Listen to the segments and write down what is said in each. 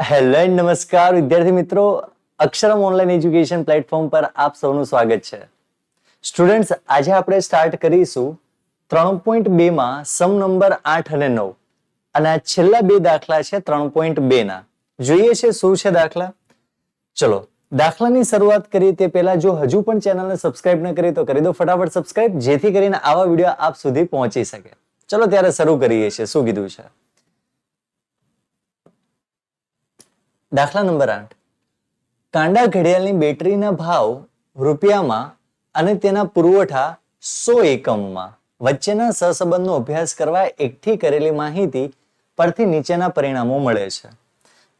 Hello and નમસ્કાર વિદ્યાર્થી મિત્રો, અક્ષરમ ઓનલાઈન એજ્યુકેશન પ્લેટફોર્મ પર આપ સૌનું સ્વાગત છે. સ્ટુડન્ટ્સ, આજે આપણે સ્ટાર્ટ કરીશું 3.2 માં સમ નંબર 8 અને 9 અને આ છેલ્લા બે દાખલા છે 3.2 ના. જોઈએ છે શું છે દાખલા. ચલો દાખલાની શરૂઆત કરીએ તે પહેલા જો હજુ પણ ચેનલને સબસ્ક્રાઇબ ન કરી તો કરી દો ફટાફટ સબસ્ક્રાઇબ, જેથી કરીને આવા વિડીયો આપ સુધી પહોંચી શકે. ચલો ત્યારે શરૂ કરીએ છીએ. શું કીધું છે? દાખલા નંબર 8. કાંડા ઘડિયાળની બેટરીના ભાવ રૂપિયામાં અને તેના પુરવઠા 100 એકમમાં વચ્ચેના સહસંબંધનો અભ્યાસ કરવા એકઠી કરેલી માહિતી પરથી નીચેના પરિણામો મળે છે.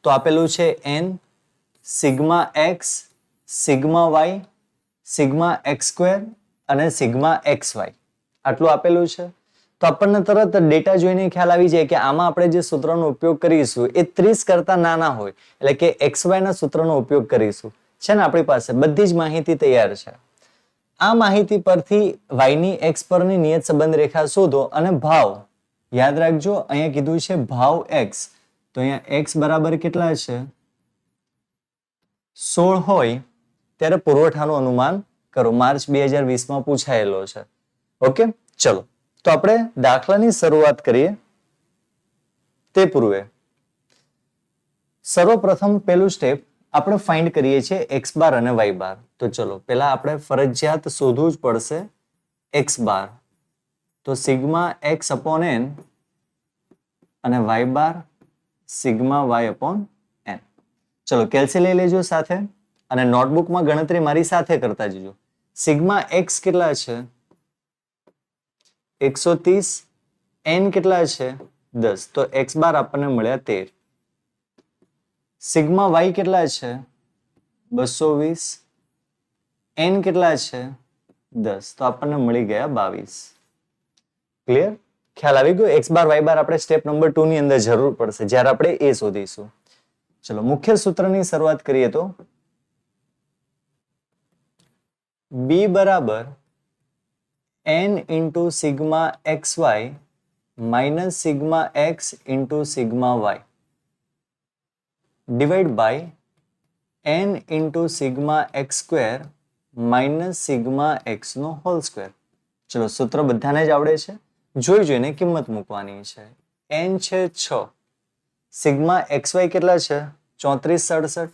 તો આપેલું છે n, sigma x, sigma y, sigma x² અને સિગ્મા xy. આટલું આપેલું છે. તો આપણને તરત ડેટા જોઈને ખ્યાલ આવી જાય કે આમાં આપણે જે સૂત્રનો ઉપયોગ કરીશું એ 30 કરતા નાના હોય, એટલે કે xy ના સૂત્રનો ઉપયોગ કરીશું. છે ને આપણી પાસે બધી જ માહિતી તૈયાર છે. આ માહિતી પરથી y ની x પરની નિયત સંબંધ રેખા શોધો અને ભાવ યાદ રાખજો. અહીંયા કીધું છે ભાવ x, તો અહીંયા x બરાબર કેટલા છે? 16 હોય ત્યારે પુરવઠાનું અનુમાન કરો. માર્ચ 2020 માં પૂછાયેલો છે. ઓકે, ચલો તો આપણે દાખલાની શરૂઆત કરીએ તે પૂર્વે સર્વપ્રથમ પહેલું સ્ટેપ આપણે ફાઇન્ડ કરીએ છીએ x બાર અને y બાર. તો ચલો પહેલા આપણે ફરજિયાત શોધવું જ પડશે x બાર. તો સિગ્મા x અપોન n અને y બાર સિગ્મા y અપોન n. ચલો કેલ્સી લઈ લેજો સાથે અને નોટબુકમાં ગણતરી મારી સાથે કરતા જજો. સિગ્મા x કેટલા છે? 130. n કેટલા છે? 10. તો x બાર આપણને મળ્યા 13. સિગ્મા y કેટલા છે? 220. n કેટલા છે? 10. તો આપણને મળી ગયા 22. ક્લિયર? ખ્યાલ આવી ગયો? x બાર y બાર આપણે સ્ટેપ નંબર 2 ની અંદર જરૂર પડશે જ્યારે આપણે એ શોધીશું. ચલો મુખ્ય સૂત્રની શરૂઆત કરીએ તો b બરાબર n into sigma xy minus sigma x into sigma y divide by n into sigma x square minus sigma x no whole square. ચલો સૂત્ર બધાને જ આવડે છે. જોઈ જોઈને કિંમત મૂકવાની છે. n છે 6. સિગ્મા xy કેટલા છે? 34, 67.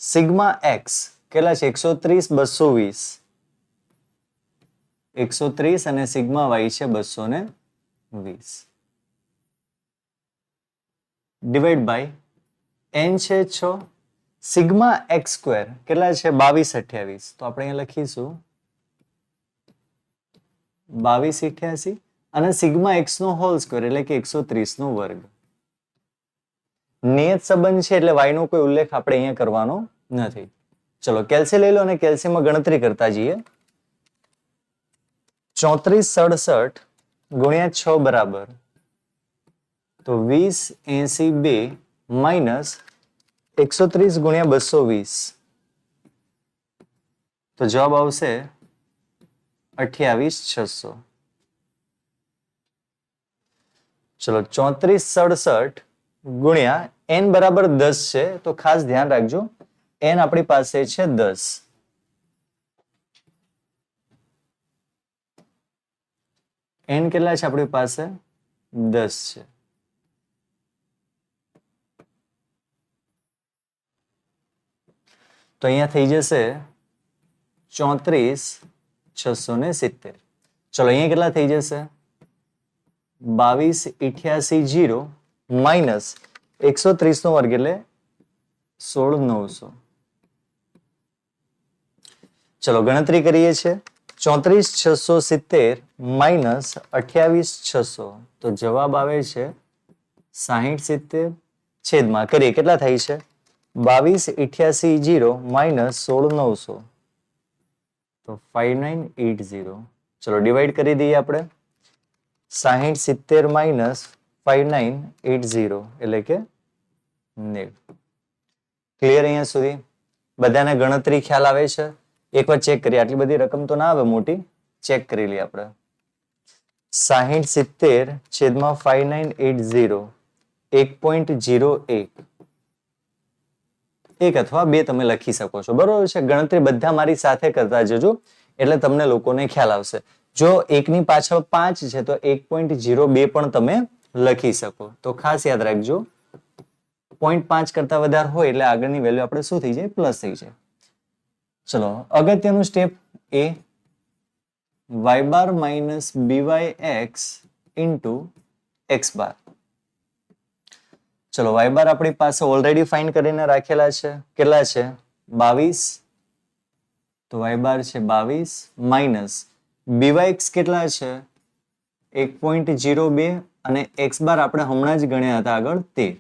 સિગ્મા x કેટલા છે? 130, 220. 130 અને સિગ્મા y છે 220. ડિવાઈડ બાય n છે 6. સિગ્મા x સ્ક્વેર કેટલા છે? 22, 28. તો આપણે અહીંયા લખીશું 22, 88 અને સિગ્મા x નો હોલ સ્ક્વેર એટલે કે 130 નો વર્ગ. નિયત સંબંધ છે એટલે y નો કોઈ ઉલ્લેખ આપણે અહીંયા કરવાનો નથી. ચલો કેલ્સી લઈ લો અને કેલ્સીમાં ગણતરી કરતા જઈએ. 34, 67 ગુણ્યા 6 બરાબર તો 20, 82 માઇનસ 130 ગુણ્યા 220 તો જવાબ આવશે 28,600. ચલો 34, 67 ગુણ્યા n બરાબર 10 છે તો ખાસ ધ્યાન રાખજો n આપણી પાસે છે 10. n કેટલા છે આપણી પાસે? 10 છે. તો અહીંયા થઈ જશે 34,670. ચલો અહીંયા કેટલા થઈ જશે? 22,88,0 માઇનસ 130 નો વર્ગ એટલે 16,900. ચલો ગણતરી કરીએ છીએ. 34,670 માઇનસ 28,600 તો જવાબ આવે છે 60,70. છેદમાં કરીએ કેટલા થાય છે? 22,88,0 માઇનસ 16,900 તો 5980. ચલો ડિવાઈડ કરી દઈએ આપણે. 60,70 માઇનસ 5980 એટલે કે 90. ક્લિયર અહીંયા સુધી? બધાને ગણતરી ખ્યાલ આવે છે? એકવાર ચેક કરીએ. આટલી બધી રકમ તો ના આવે મોટી. ચેક કરી લઈએ આપણે. 6070/5980 1.01 1 અથવા 2 તમે લખી શકો છો. બરોબર છે. ગણતરી બધા મારી સાથે કરતા જજો એટલે તમને લોકોને ખ્યાલ આવશે. જો 1 ની પાછળ 5 છે તો 1.02 પણ તમે લખી શકો. તો ખાસ યાદ રાખજો 0.5 કરતા વધારે હોય એટલે આગળની વેલ્યુ આપણે શું થઈ જાય? પ્લસ થઈ જાય. ચલો અગત્યનું સ્ટેપ એ y bar minus byx into x બાર. ચલો y બાર આપણી પાસે ઓલરેડી ફાઇન્ડ કરીને રાખેલા છે. કેટલા છે? 22. તો y બાર છે 22 માઇનસ byx કેટલા છે? 1.02 અને x બાર આપણે હમણાં જ ગણ્યા હતા આગળ 13.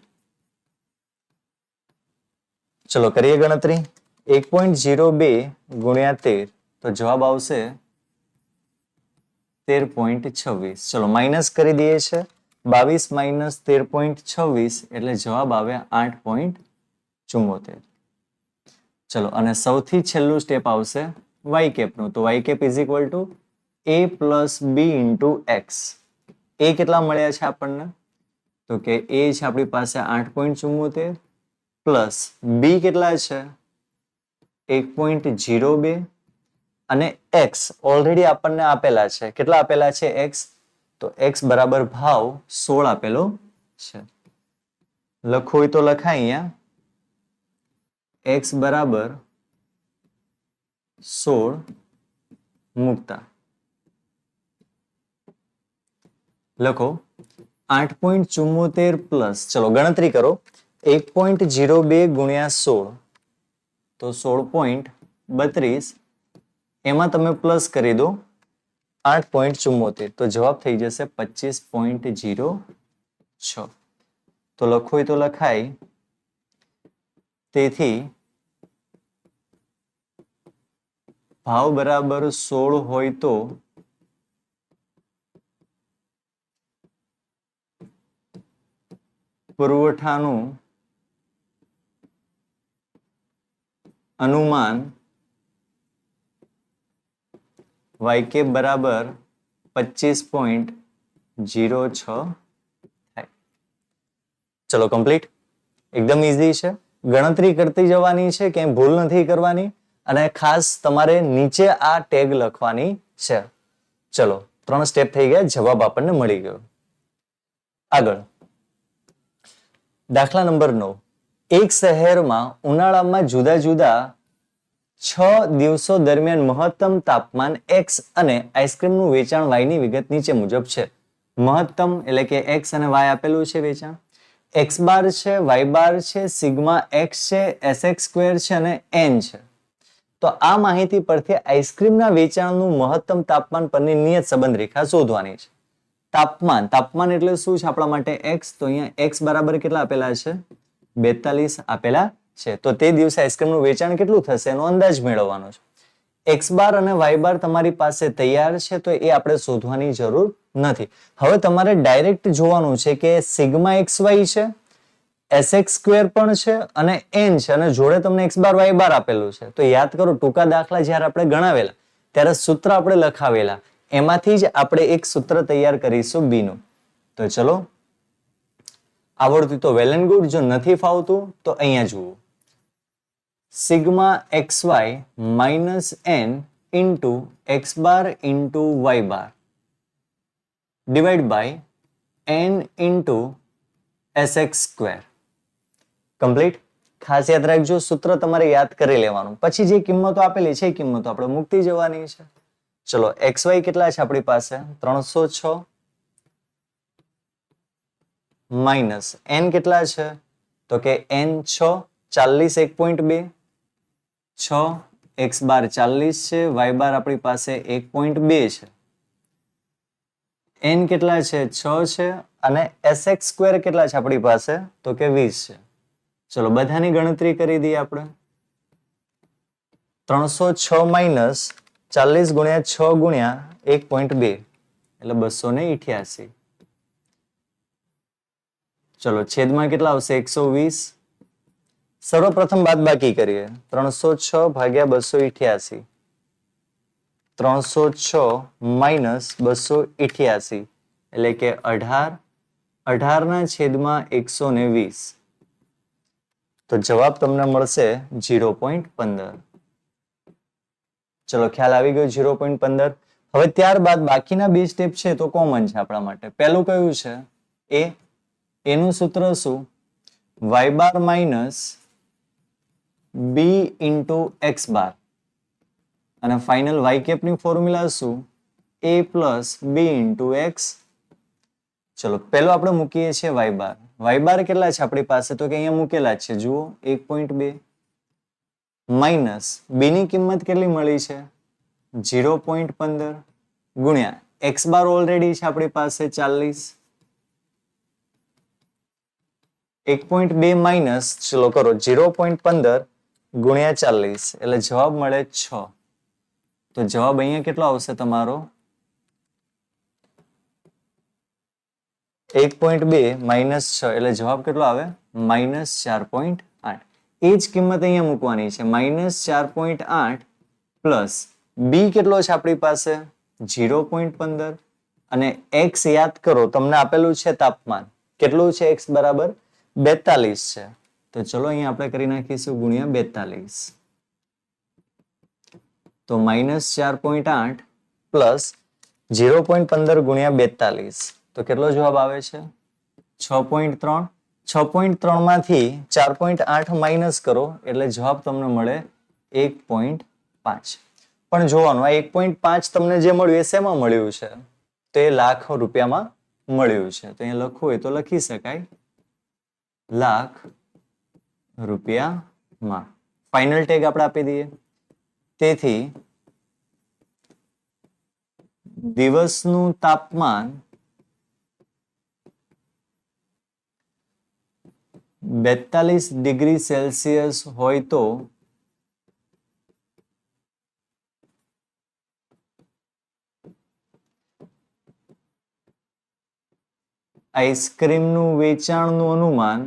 ચલો કરીએ ગણતરી. 1.02 ગુણ્યા 13 તો જવાબ આવશે 13.26. ચલો માઇનસ કરી દઈએ છે. 22 માઇનસ 13.26 એટલે જવાબ આવે 8.74. ચલો અને સૌથી છેલ્લું સ્ટેપ આવશે y કેપનું. તો y cap is equal to a plus b into x. એ કેટલા મળ્યા છે આપણને? તો કે એ છે આપણી પાસે 8.74 પ્લસ b કેટલા છે? 1.02 અને x ઓલરેડી આપણને આપેલા છે. કેટલા આપેલા છે x? તો x બરાબર ભાવ 16 આપેલો છે. લખવું હોય તો લખાય અહીંયા x બરાબર 16 મૂકતા લખો 8.74 પ્લસ, ચલો ગણતરી કરો, 1.02 ગુણ્યા 16 તો 16.32, એમાં તમે પ્લસ કરી દો 8.74 તો જવાબ થઈ જશે 25.06. તો લખવું હોય તો લખાય, તેથી ભાવ બરાબર 16 હોય તો પુરવઠાનું અનુમાન YK બરાબર 25.06 થાય. ચલો કમ્પ્લીટ. એકદમ ઈઝી છે, ગણતરી કરતી જવાની છે, ક્યાંય ભૂલ નથી કરવાની અને ખાસ તમારે નીચે આ ટેગ લખવાની છે. ચલો 3 સ્ટેપ થઈ ગયા, જવાબ આપણને મળી ગયો. આગળ દાખલા નંબર 9. એક શહેરમાં ઉનાળામાં જુદા જુદા 6 દિવસો દરમિયાન મહત્તમ તાપમાન x અને આઈસ્ક્રીમનું વેચાણ y ની વિગત નીચે મુજબ છે. મહત્તમ એટલે કે x અને y આપેલું છે વેચાણ, x બાર છે, y બાર છે, સિગ્મા x છે, sx સ્ક્વેર છે અને n છે. તો આ માહિતી પરથી આઈસ્ક્રીમના વેચાણનું મહત્તમ તાપમાન પરની નિયત સંબંધ રેખા શોધવાની છે. તાપમાન એટલે શું છે આપણા માટે? x. તો અહીંયા x બરાબર કેટલા આપેલા છે? 42 આપેલા છે. તો તે દિવસે આઈસ્ક્રીમનું વેચાણ કેટલું થશે એનો અંદાજ મેળવવાનો છે. x બાર અને y બાર તમારી પાસે તૈયાર છે, તો એ આપણે શોધવાની જરૂર નથી. હવે તમારે ડાયરેક્ટ જોવાનું છે કે સિગ્મા xy છે, sx સ્ક્વેર પણ છે અને n છે અને જોડે તમને x બાર y બાર આપેલું છે. તો યાદ કરો, ટૂંકા દાખલા જ્યારે આપણે ગણાવેલા ત્યારે સૂત્ર આપણે લખાવેલા, એમાંથી જ આપણે એક સૂત્ર તૈયાર કરીશું b નું. તો ચલો, આવડતું તો વેલ એન્ડ ગુડ, જો નથી ફાવતું તો અહીંયા જુઓ. Sigma xy minus n into x bar into y bar divide by n into sx square. Complete. ખાસ યાદ રાખજો, સૂત્ર તમારે યાદ કરી લેવાનું. પછી જે કિંમતો આપેલી છે એ કિંમતો આપણે મૂકતી જવાની છે. ચલો xy કેટલા છે આપણી પાસે? 306 માઇનસ n કેટલા છે? તો કે n 6, 40 1.2, 6 x બાર 40 છે, y બાર આપણી પાસે 1.2 છે, n કેટલા છે? 6 છે અને sx સ્ક્વેર કેટલા છે આપણી પાસે? તો કે 20 છે. ચલો બધાની ગણતરી કરી દઈએ આપણે. 306 માઇનસ 40 ગુણ્યા 6 ગુણ્યા 1.2 એટલે 288. ચલો છેદમાં કેટલા આવશે? 120. સર્વપ્રથમ બાદબાકી કરીએ. 306 ભાગ્યા 288. 306 માઇનસ 288 એટલે કે 18, 18 ના છેદમાં 120. તો જવાબ તમને મળશે 0.15. ચલો ખ્યાલ આવી ગયો 0.15. હવે ત્યારબાદ બાકીના બે સ્ટેપ છે તો કોમન છે આપણા માટે. પહેલું કયું છે? એનું સૂત્ર શું? y bar minus b into x બાર, અને ફાઇનલ y કેપની ફોર્મ્યુલા શું? a plus b into x. ચલો પહેલો આપણે મૂકીએ છીએ y બાર. y બાર કેટલા છે આપણી પાસે? તો કે અહીંયા મૂકેલા જ છે, જુઓ 1.2 માઇનસ b ની કિંમત કેટલી મળી છે? 0.15 ગુણ્યા x બાર ઓલરેડી છે આપણી પાસે 40. 1.2 માઇનસ ચલો કરો 0.15 ગુણ્યા 40 એટલે જવાબ મળે 6. તો જવાબ અહીંયા કેટલો આવશે તમારો? 1.2 માઇનસ 6 એટલે જવાબ કેટલો આવે? માઇનસ 4.8. એ જ કિંમત અહીંયા મૂકવાની છે, માઇનસ 4.8 પ્લસ બી કેટલો છે આપણી પાસે? 0.15. અને એક્સ યાદ કરો, તમને આપેલું છે તાપમાન કેટલું છે? એક્સ બરાબર 42 છે. તો ચલો અહીંયા આપણે કરી નાખીશું ગુણ્યા 42. તો માઇનસ 4.8 પ્લસ 0.15 ગુણ્યા 42 તો કેટલો જવાબ આવે છે? 6.3. 6.3 માંથી 4.8 માઇનસ કરો એટલે જવાબ તમને મળે 1.5. પણ જોવાનું, આ 1.5 તમને જે મળ્યું એ શેમાં મળ્યું છે? તો એ લાખ રૂપિયામાં મળ્યું છે. તો અહીંયા લખવું હોય તો લખી શકાય લાખ રૂપિયામાં. ફાઇનલ ટેગ આપણે આપી દઈએ. તેથી દિવસનું તાપમાન 42 ડિગ્રી સેલ્સિયસ હોય તો આઈસ્ક્રીમનું વેચાણનું અનુમાન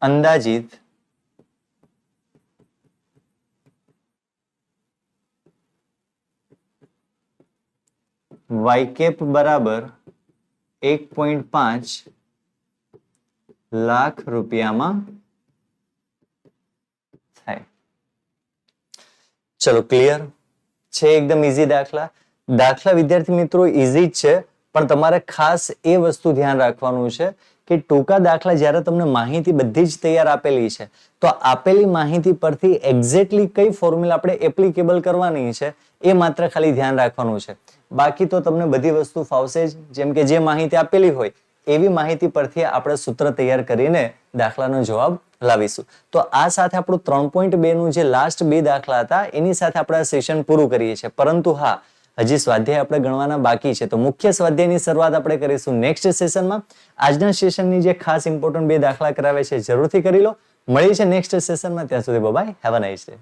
અંદાજિત y કેપ બરાબર 1.5 લાખ રૂપિયામાં થાય. ચલો ક્લિયર છે? એકદમ ઈઝી દાખલા. વિદ્યાર્થી મિત્રો ઈઝી જ છે, પણ તમારે ખાસ એ વસ્તુ ધ્યાન રાખવાનું છે કે ટૂંકા દાખલા જ્યારે તમને માહિતી બધી જ તૈયાર આપેલી છે તો આપેલી માહિતી પરથી એક્ઝેક્ટલી કઈ ફોર્મ્યુલા આપણે એપ્લિકેબલ કરવાની છે એ માત્ર ખાલી ધ્યાન રાખવાનું છે. બાકી તો તમને બધી વસ્તુ ફાવશે જ. જેમ કે જે માહિતી આપેલી હોય એવી માહિતી પરથી આપણે સૂત્ર તૈયાર કરીને દાખલાનો જવાબ લાવીશું. તો આ સાથે આપણું 3.2 નું જે લાસ્ટ બે દાખલા હતા એની સાથે આપણે આ સેશન પૂરું કરીએ છીએ. પરંતુ હા, હજી સ્વાધ્યાય આપણે ગણવાના બાકી છે. તો મુખ્ય સ્વાધ્યાયની શરૂઆત આપણે કરીશું નેક્સ્ટ સેશનમાં. આજના સેશનની જે ખાસ ઇમ્પોર્ટન્ટ બે દાખલા કરાવે છે જરૂરથી કરી લો. મળીએ છીએ નેક્સ્ટ સેશનમાં. ત્યાં સુધી bye, have a nice day.